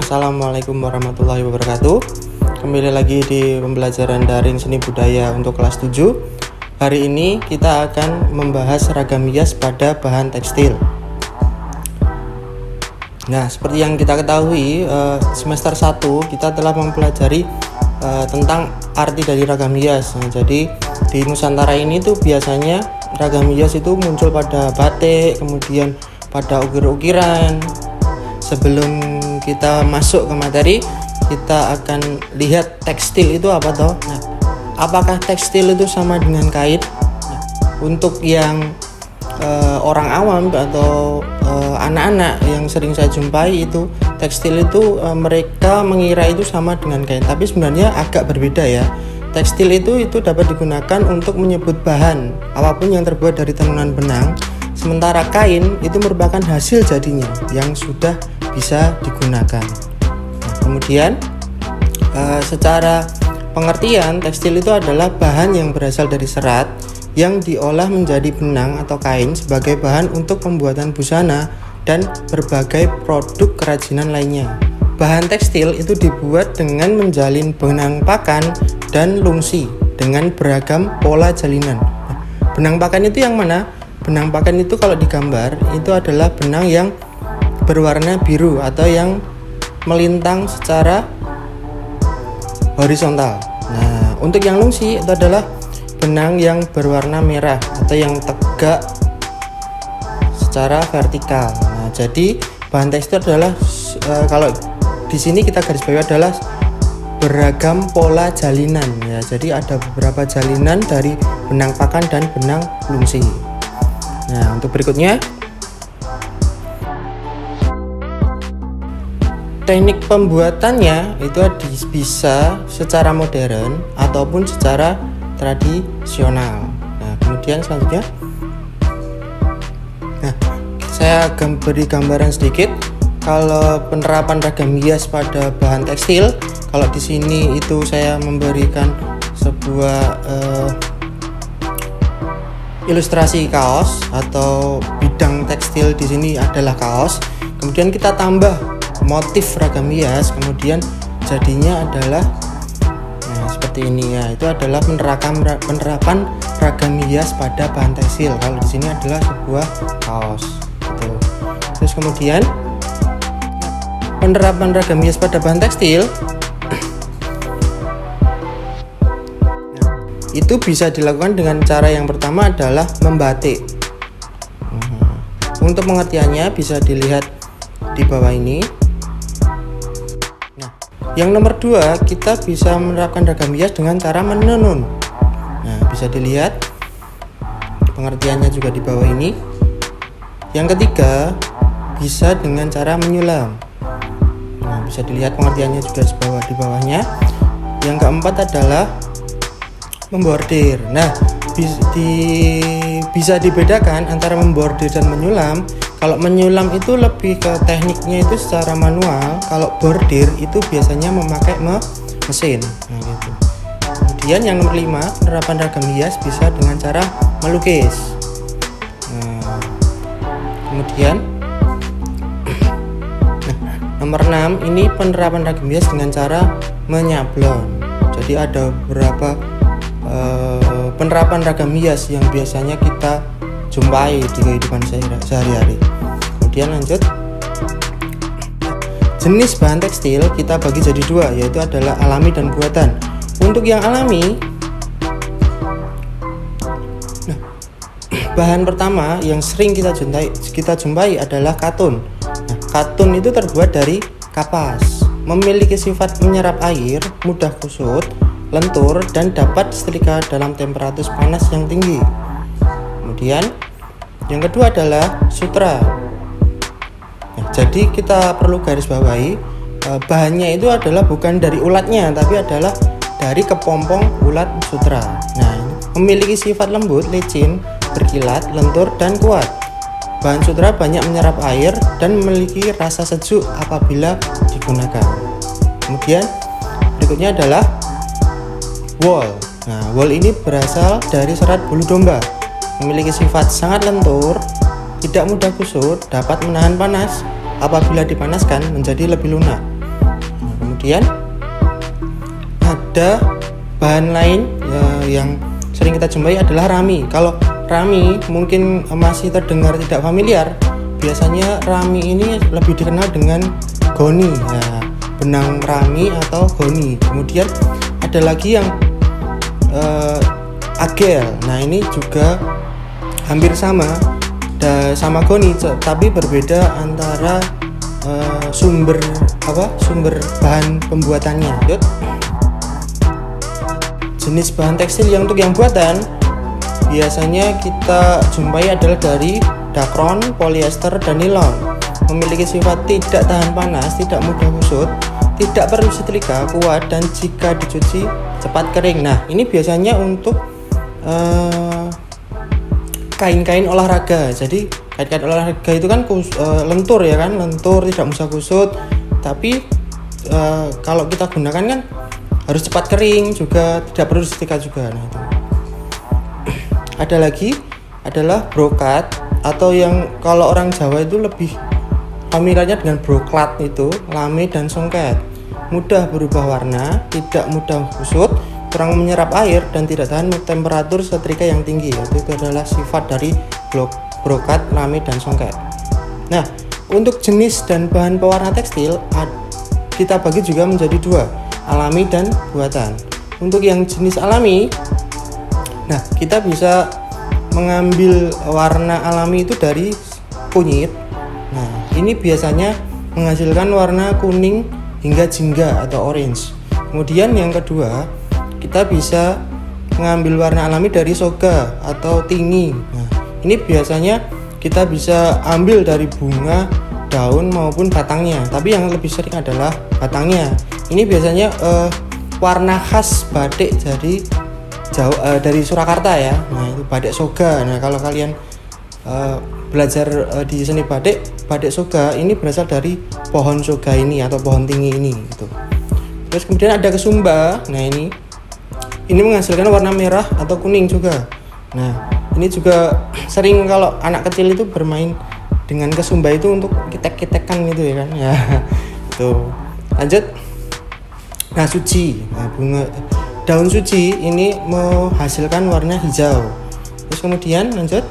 Assalamualaikum warahmatullahi wabarakatuh. Kembali lagi di pembelajaran daring seni budaya untuk kelas 7. Hari ini kita akan membahas ragam hias pada bahan tekstil. Nah, seperti yang kita ketahui, semester 1 kita telah mempelajari tentang arti dari ragam hias. Nah, jadi di Nusantara ini tuh biasanya ragam hias itu muncul pada batik, kemudian pada ukir-ukiran. Sebelum kita masuk ke materi, kita akan lihat tekstil itu apa toh. Nah, apakah tekstil itu sama dengan kain? Nah, untuk yang orang awam atau anak-anak yang sering saya jumpai itu tekstil itu mereka mengira itu sama dengan kain, tapi sebenarnya agak berbeda ya. Tekstil itu dapat digunakan untuk menyebut bahan apapun yang terbuat dari tenunan benang, sementara kain itu merupakan hasil jadinya yang sudah bisa digunakan. Nah, kemudian secara pengertian, tekstil itu adalah bahan yang berasal dari serat yang diolah menjadi benang atau kain sebagai bahan untuk pembuatan busana dan berbagai produk kerajinan lainnya. Bahan tekstil itu dibuat dengan menjalin benang pakan dan lungsi dengan beragam pola jalinan. Nah, benang pakan itu yang mana? Benang pakan itu kalau digambar itu adalah benang yang berwarna biru atau yang melintang secara horizontal. Nah, untuk yang lungsi itu adalah benang yang berwarna merah atau yang tegak secara vertikal. Nah, jadi bahan tekstil adalah kalau di sini kita garis bawahi adalah beragam pola jalinan ya. Jadi ada beberapa jalinan dari benang pakan dan benang lungsi. Nah, untuk berikutnya, teknik pembuatannya itu bisa secara modern ataupun secara tradisional. Nah, kemudian selanjutnya, saya akan beri gambaran sedikit. Kalau penerapan ragam hias pada bahan tekstil, kalau di sini itu saya memberikan sebuah ilustrasi kaos atau bidang tekstil di sini adalah kaos. Kemudian kita tambah motif ragam hias, kemudian jadinya adalah seperti ini ya. Itu adalah penerapan ragam hias pada bahan tekstil. Kalau di sini adalah sebuah kaos. Gitu. Terus kemudian penerapan ragam hias pada bahan tekstil itu bisa dilakukan dengan cara yang pertama adalah membatik. Untuk pengertiannya bisa dilihat di bawah ini. Nah, yang nomor 2, kita bisa menerapkan ragam hias dengan cara menenun. Nah, bisa dilihat pengertiannya juga di bawah ini. Yang ketiga, bisa dengan cara menyulam. Nah, bisa dilihat pengertiannya juga di bawahnya. Yang keempat adalah membordir. Nah, bisa dibedakan antara membordir dan menyulam. Kalau menyulam itu lebih ke tekniknya itu secara manual. Kalau bordir itu biasanya memakai mesin. Nah, gitu. Kemudian yang nomor 5, penerapan ragam hias bisa dengan cara melukis. Nah, kemudian nomor 6, ini penerapan ragam hias dengan cara menyablon. Jadi ada beberapa penerapan ragam hias yang biasanya kita jumpai di kehidupan sehari-hari. Kemudian lanjut, jenis bahan tekstil kita bagi jadi 2, yaitu adalah alami dan buatan. Untuk yang alami, bahan pertama yang sering kita jumpai adalah katun. Nah, katun itu terbuat dari kapas, memiliki sifat menyerap air, mudah kusut, lentur, dan dapat disetrika dalam temperatur panas yang tinggi. Kemudian yang kedua adalah sutra. Nah, jadi kita perlu garis bawahi bahannya itu adalah bukan dari ulatnya, tapi adalah dari kepompong ulat sutra. Nah, memiliki sifat lembut, licin, berkilat, lentur, dan kuat. Bahan sutra banyak menyerap air dan memiliki rasa sejuk apabila digunakan. Kemudian berikutnya adalah wool. Nah, wool ini berasal dari serat bulu domba, memiliki sifat sangat lentur, tidak mudah kusut, dapat menahan panas, apabila dipanaskan menjadi lebih lunak. Kemudian ada bahan lain yang sering kita jumpai adalah rami. Kalau rami mungkin masih terdengar tidak familiar. Biasanya rami ini lebih dikenal dengan goni, ya, benang rami atau goni. Kemudian ada lagi yang agel. Nah, ini juga hampir sama goni, tapi berbeda antara sumber bahan pembuatannya. Jenis bahan tekstil yang untuk yang buatan biasanya kita jumpai adalah dari dakron, polyester, dan nilon. Memiliki sifat tidak tahan panas, tidak mudah kusut, tidak perlu setrika, kuat, dan jika dicuci cepat kering. Nah, ini biasanya untuk kain-kain olahraga. Jadi kain-kain olahraga itu kan lentur ya kan, lentur, tidak mudah kusut. Tapi kalau kita gunakan kan harus cepat kering juga, tidak perlu setrika juga. Nah, itu. Ada lagi adalah brokat, atau yang kalau orang Jawa itu lebih familiarnya dengan broklat, itu lame dan songket. Mudah berubah warna, tidak mudah kusut, kurang menyerap air, dan tidak tahan temperatur setrika yang tinggi. Itu adalah sifat dari brokat, lame, dan songket. Nah, untuk jenis dan bahan pewarna tekstil kita bagi juga menjadi dua, alami dan buatan. Untuk yang jenis alami, nah, kita bisa mengambil warna alami itu dari kunyit. Nah, ini biasanya menghasilkan warna kuning hingga jingga atau orange. Kemudian yang kedua, kita bisa mengambil warna alami dari soga atau tinggi. Nah, ini biasanya kita bisa ambil dari bunga, daun maupun batangnya. Tapi yang lebih sering adalah batangnya. Ini biasanya warna khas batik dari Surakarta ya. Nah, itu batik soga. Nah, kalau kalian belajar di seni batik soga ini berasal dari pohon soga ini atau pohon tinggi ini gitu. Terus kemudian ada kesumba. Nah, ini menghasilkan warna merah atau kuning juga. Nah, ini juga sering kalau anak kecil itu bermain dengan kesumba itu untuk kitek-kitekan gitu ya kan. Ya. Itu. Lanjut. Nah, suci. Nah, daun suci ini menghasilkan warna hijau. Terus kemudian lanjut.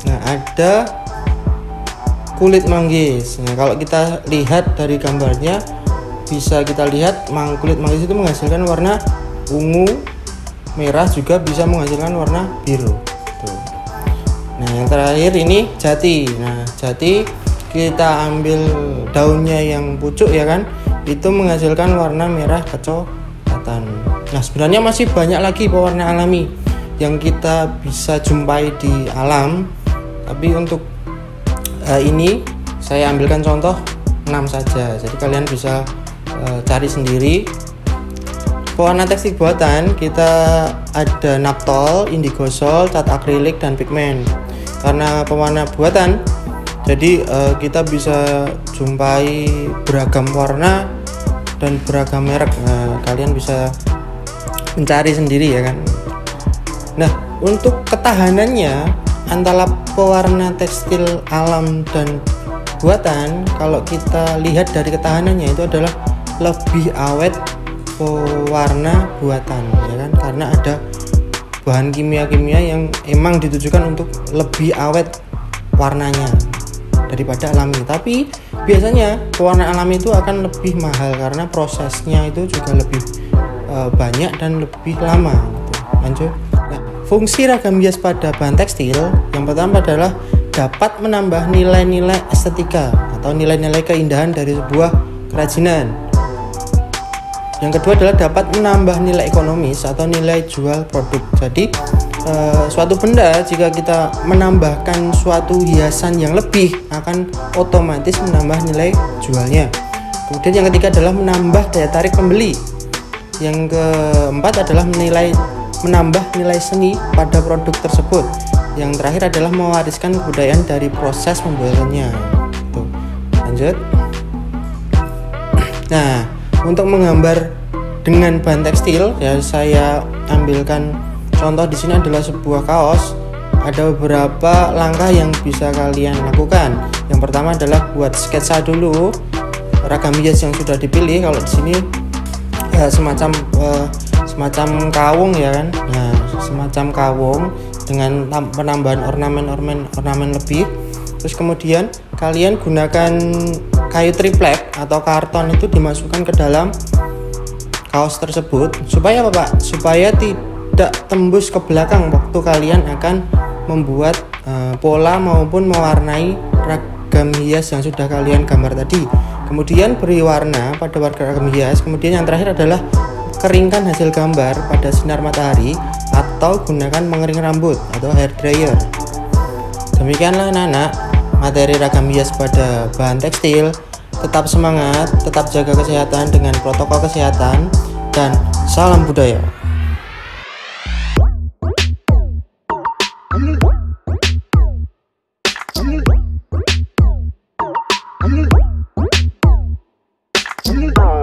Nah, ada kulit manggis. Nah, kalau kita lihat dari gambarnya bisa kita lihat kulit manggis itu menghasilkan warna ungu, merah, juga bisa menghasilkan warna biru. Tuh. Nah, yang terakhir ini jati. Nah, jati kita ambil daunnya yang pucuk ya kan, itu menghasilkan warna merah kecoklatan. Nah, sebenarnya masih banyak lagi pewarna alami yang kita bisa jumpai di alam, tapi untuk ini saya ambilkan contoh 6 saja. Jadi kalian bisa cari sendiri. Pewarna tekstil buatan kita ada naptol, indigosol, cat akrilik, dan pigmen. Karena pewarna buatan, jadi kita bisa jumpai beragam warna dan beragam merek. Nah, kalian bisa mencari sendiri ya kan. Nah, untuk ketahanannya antara pewarna tekstil alam dan buatan, kalau kita lihat dari ketahanannya itu adalah lebih awet pewarna buatan ya kan, karena ada bahan kimia-kimia yang emang ditujukan untuk lebih awet warnanya daripada alami. Tapi biasanya pewarna alami itu akan lebih mahal karena prosesnya itu juga lebih banyak dan lebih lama gitu. Lanjut. Nah, fungsi ragam hias pada bahan tekstil yang pertama adalah dapat menambah nilai-nilai estetika atau nilai-nilai keindahan dari sebuah kerajinan. Yang kedua adalah dapat menambah nilai ekonomis atau nilai jual produk. Jadi suatu benda jika kita menambahkan suatu hiasan yang lebih akan otomatis menambah nilai jualnya. Kemudian yang ketiga adalah menambah daya tarik pembeli. Yang keempat adalah menambah nilai seni pada produk tersebut. Yang terakhir adalah mewariskan kebudayaan dari proses pembuatannya. Tuh. Lanjut. Nah, untuk menggambar dengan bahan tekstil ya, saya ambilkan contoh di sini adalah sebuah kaos. Ada beberapa langkah yang bisa kalian lakukan. Yang pertama adalah buat sketsa dulu. ragam hias yang sudah dipilih. Kalau di sini semacam kawung ya kan. Nah, semacam kawung dengan penambahan ornamen lebih. Terus kemudian kalian gunakan kayu triplek atau karton itu dimasukkan ke dalam kaos tersebut supaya apa Pak? Supaya tidak tembus ke belakang waktu kalian akan membuat pola maupun mewarnai ragam hias yang sudah kalian gambar tadi. Kemudian beri warna pada ragam hias. Kemudian yang terakhir adalah keringkan hasil gambar pada sinar matahari atau gunakan pengering rambut atau hair dryer. Demikianlah anak-anak materi ragam hias pada bahan tekstil. Tetap semangat, tetap jaga kesehatan dengan protokol kesehatan, dan salam budaya. I'm